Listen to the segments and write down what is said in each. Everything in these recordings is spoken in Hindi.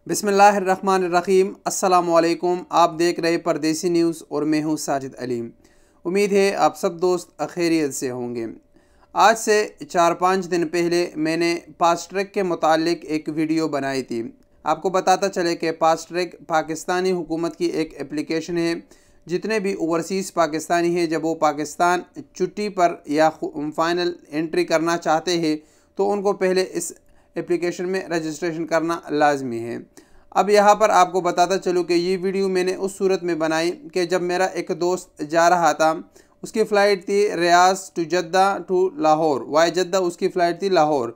बिस्मिल्लाहिर्रहमानिर्रहीम। अस्सलामुअलैकुम। आप देख रहे परदेसी न्यूज़ और मैं हूँ साजिद अलीम। उम्मीद है आप सब दोस्त खैरियत से होंगे। आज से 4-5 दिन पहले मैंने फास्ट ट्रैक के मुतालिक एक वीडियो बनाई थी। आपको बताता चले कि फास्ट ट्रैक पाकिस्तानी हुकूमत की एक एप्लीकेशन है। जितने भी ओवरसीज़ पाकिस्तानी हैं, जब वो पाकिस्तान छुट्टी पर या फ़ाइनल एंट्री करना चाहते हैं तो उनको पहले इस एप्लीकेशन में रजिस्ट्रेशन करना लाजमी है। अब यहाँ पर आपको बताता चलूँ कि ये वीडियो मैंने उस सूरत में बनाई कि जब मेरा एक दोस्त जा रहा था, उसकी फ़्लाइट थी Riyadh to Jeddah to Lahore, via Jeddah उसकी फ़्लाइट थी लाहौर।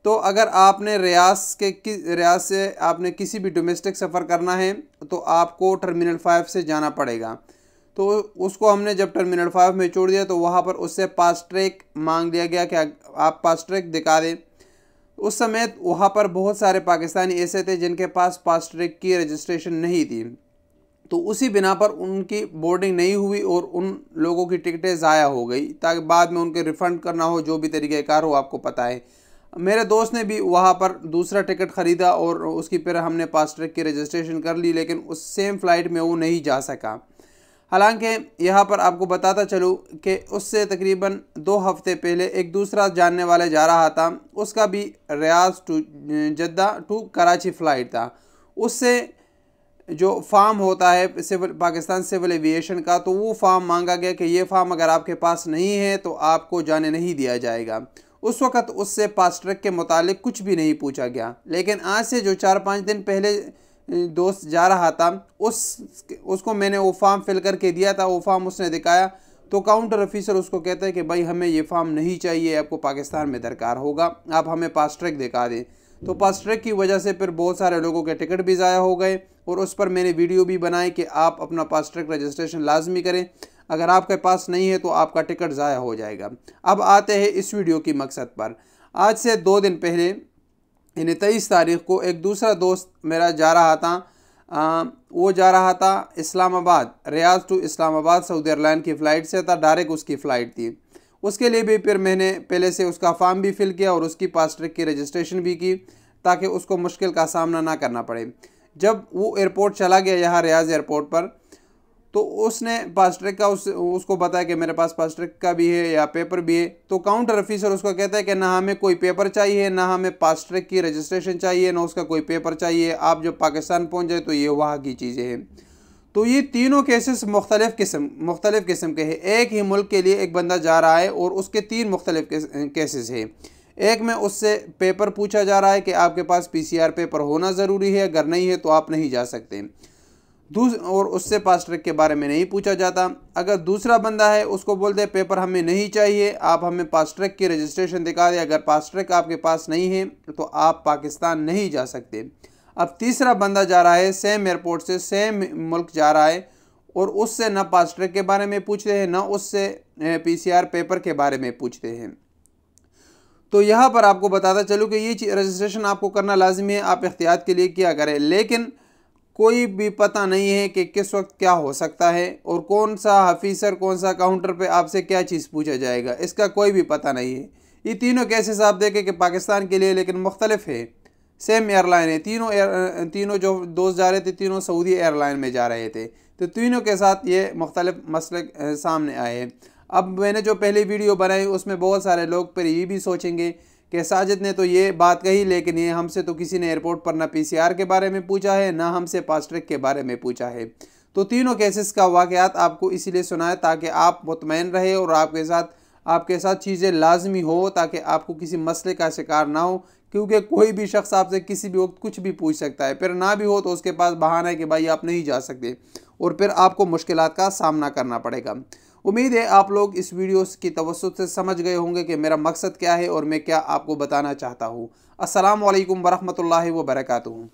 तो अगर आपने रियाद से आपने किसी भी डोमेस्टिक सफ़र करना है तो आपको टर्मिनल 5 से जाना पड़ेगा। तो उसको हमने जब टर्मिनल 5 में छोड़ दिया तो वहाँ पर उससे फास्ट ट्रैक मांग लिया गया कि आप फास्ट ट्रैक दिखा दें। उस समय वहाँ पर बहुत सारे पाकिस्तानी ऐसे थे जिनके पास फास्ट ट्रैक की रजिस्ट्रेशन नहीं थी, तो उसी बिना पर उनकी बोर्डिंग नहीं हुई और उन लोगों की टिकटें ज़ाया हो गई, ताकि बाद में उनके रिफ़ंड करना हो, जो भी तरीक़ेकार हो आपको पता है। मेरे दोस्त ने भी वहाँ पर दूसरा टिकट ख़रीदा और उसकी फिर हमने फास्ट ट्रैक की रजिस्ट्रेशन कर ली, लेकिन उस सेम फ़्लाइट में वो नहीं जा सका। हालांकि यहाँ पर आपको बताता चलूँ कि उससे तकरीबन 2 हफ्ते पहले एक दूसरा जानने वाले जा रहा था, उसका भी Riyadh to Jeddah to Karachi flight था। उससे जो फार्म होता है सिविल पाकिस्तान सिविल एविएशन का, तो वो फार्म मांगा गया कि ये फार्म अगर आपके पास नहीं है तो आपको जाने नहीं दिया जाएगा। उस वक़्त उससे फास्ट ट्रैक के मुतालिक कुछ भी नहीं पूछा गया, लेकिन आज से जो 4-5 दिन पहले दोस्त जा रहा था उसको मैंने वो फार्म फिल करके दिया था। वो फार्म उसने दिखाया तो काउंटर ऑफिसर उसको कहता है कि भाई हमें ये फार्म नहीं चाहिए, आपको पाकिस्तान में दरकार होगा, आप हमें फास्ट ट्रैक दिखा दें। तो फास्ट ट्रैक की वजह से फिर बहुत सारे लोगों के टिकट भी ज़ाया हो गए और उस पर मैंने वीडियो भी बनाई कि आप अपना फास्ट ट्रैक रजिस्ट्रेशन लाजमी करें, अगर आपके पास नहीं है तो आपका टिकट ज़ाया हो जाएगा। अब आते हैं इस वीडियो की मकसद पर। आज से 2 दिन पहले यानी 23 तारीख़ को एक दूसरा दोस्त मेरा जा रहा था, वो जा रहा था Islamabad, Riyadh to Islamabad Saudi airline की फ़्लाइट से था, डायरेक्ट उसकी फ़्लाइट थी। उसके लिए भी फिर मैंने पहले से उसका फॉर्म भी फिल किया और उसकी फास्ट ट्रैक की रजिस्ट्रेशन भी की, ताकि उसको मुश्किल का सामना ना करना पड़े। जब वो एयरपोर्ट चला गया यहाँ रियाद एयरपोर्ट पर, तो उसने फास्ट ट्रैक का उसको बताया कि मेरे पास फास्ट ट्रैक का भी है या पेपर भी है। तो काउंटर ऑफिसर उसको कहता है कि ना हमें कोई पेपर चाहिए, ना हमें फास्ट ट्रैक की रजिस्ट्रेशन चाहिए, ना उसका कोई पेपर चाहिए, आप जब पाकिस्तान पहुंच जाए तो ये वहाँ की चीज़ें हैं। तो ये तीनों केसेस मुख्तलिफ़ किस्म के हैं। एक ही मुल्क के लिए एक बंदा जा रहा है और उसके 3 मुख्तलिफ़ केसेस हैं। एक में उससे पेपर पूछा जा रहा है कि आपके पास PCR पेपर होना ज़रूरी है, अगर नहीं है तो आप नहीं जा सकते। और उससे फास्ट ट्रैक के बारे में नहीं पूछा जाता। अगर दूसरा बंदा है उसको बोलते हैं पेपर हमें नहीं चाहिए, आप हमें फास्ट ट्रैक की रजिस्ट्रेशन दिखा दें, अगर फास्ट ट्रैक आपके पास नहीं है तो आप पाकिस्तान नहीं जा सकते। अब तीसरा बंदा जा रहा है सेम एयरपोर्ट से सेम मुल्क जा रहा है और उससे ना फास्ट ट्रैक के बारे में पूछते हैं, ना उससे PCR पेपर के बारे में पूछते हैं। तो यहाँ पर आपको बताता चलूँ कि ये रजिस्ट्रेशन आपको करना लाजमी है, आप एहतियात के लिए किया करें, लेकिन कोई भी पता नहीं है कि किस वक्त क्या हो सकता है और कौन सा ऑफिसर कौन सा काउंटर पे आपसे क्या चीज़ पूछा जाएगा, इसका कोई भी पता नहीं है। ये तीनों केसेस आप देखें कि पाकिस्तान के लिए लेकिन मुख्तलिफ है, सेम एयरलाइन है। तीनों जो दोस्त जा रहे थे तीनों सऊदी एयरलाइन में जा रहे थे, तो तीनों के साथ ये मुख्तलिफ मसले सामने आए हैं। अब मैंने जो पहली वीडियो बनाई उसमें बहुत सारे लोग फिर ये भी सोचेंगे कि साजिद ने तो ये बात कही, लेकिन ये हमसे तो किसी ने एयरपोर्ट पर ना PCR के बारे में पूछा है, ना हमसे फास्ट ट्रैक के बारे में पूछा है। तो तीनों केसेस का वाक़यात आपको इसीलिए सुनाए ताकि आप मुतमईन रहे और आपके साथ चीज़ें लाजमी हो, ताकि आपको किसी मसले का शिकार ना हो, क्योंकि कोई भी शख्स आपसे किसी भी वक्त कुछ भी पूछ सकता है। फिर ना भी हो तो उसके पास बहाना है कि भाई आप नहीं जा सकते और फिर आपको मुश्किलात का सामना करना पड़ेगा। उम्मीद है आप लोग इस वीडियो की तवज्जुह से समझ गए होंगे कि मेरा मकसद क्या है और मैं क्या आपको बताना चाहता हूँ। अस्सलामु अलैकुम वरहमतुल्लाहि व बरकातुहू।